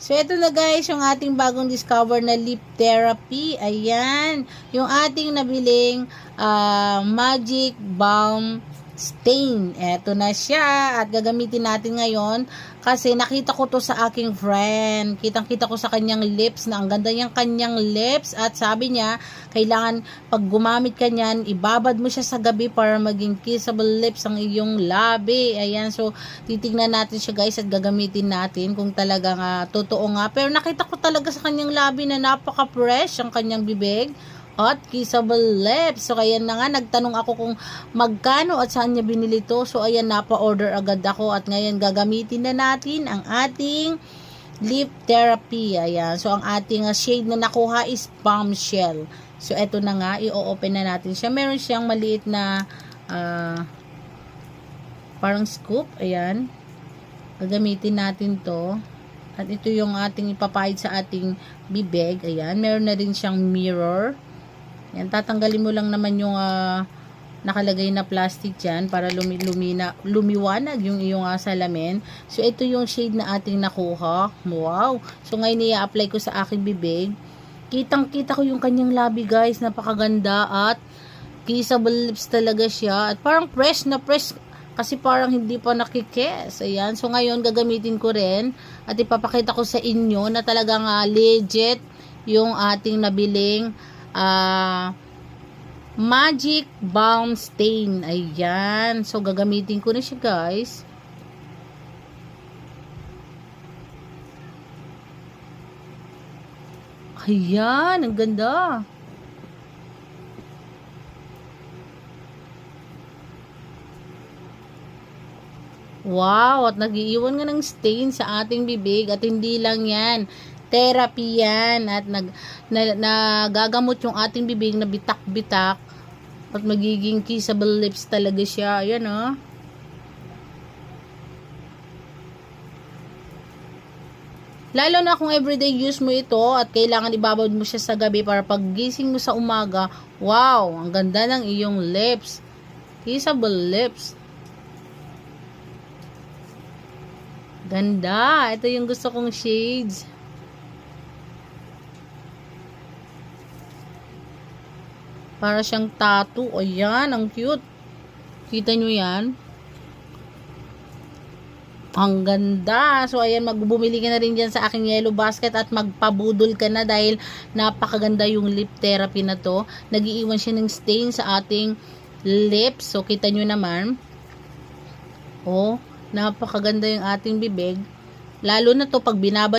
So, ito na guys, yung ating bagong discover na lip therapy. Ayan, yung ating nabiling Magic Balm Stain. Ito na siya at gagamitin natin ngayon kasi nakita ko to sa aking friend. Kitang-kita ko sa kanyang lips na ang ganda niyang kanyang lips at sabi niya, kailangan pag gumamit ka niyan, ibabad mo siya sa gabi para maging kissable lips ang iyong labi. Ayan, so titignan natin siya guys at gagamitin natin kung talagang totoo nga. Pero nakita ko talaga sa kanyang labi na napaka-fresh ang kanyang bibig at kissable lips. So ayan na nga, nagtanong ako kung magkano at saan niya binili to. So ayan, napa-order agad ako at ngayon gagamitin na natin ang ating lip therapy. Ayan, so ang ating shade na nakuha is Bombshell. So eto na nga, i-open na natin siya. Meron siyang maliit na parang scoop. Ayan, gagamitin natin to. At ito yung ating ipapahid sa ating bibig. Ayan, meron na rin siyang mirror. Yan, tatanggalin mo lang naman yung nakalagay na plastic dyan para lumiwanag yung iyong salamin. So, ito yung shade na ating nakuha. Wow! So, ngayon i-apply ko sa aking bibig. Kitang-kita ko yung kanyang labi, guys. Napakaganda at kissable lips talaga siya. At parang fresh na fresh kasi parang hindi pa nakikes. Ayan. So, ngayon gagamitin ko rin at ipapakita ko sa inyo na talagang legit yung ating nabiling Magic Balm Stain. Ayan. So, gagamitin ko na siya, guys. Ayan. Ang ganda. Wow. At nag-iiwan nga ng stain sa ating bibig. At hindi lang yan. Therapy yan at nagagamot yung ating bibig na bitak-bitak at magiging kissable lips talaga siya. Ayan Lalo na kung everyday use mo ito at kailangan ibabad mo siya sa gabi para paggising mo sa umaga, wow, ang ganda ng iyong lips. Kissable lips. Ganda. Ito yung gusto kong shades. Para siyang tattoo. Ayan, ang cute. Kita nyo yan? Ang ganda. So, ayan, magbumili ka na rin dyan sa aking yellow basket at magpabudol ka na dahil napakaganda yung lip therapy na to. Nag-iiwan siya ng stain sa ating lips. So, kita nyo naman. Oh, napakaganda yung ating bibig. Lalo na to pag binabad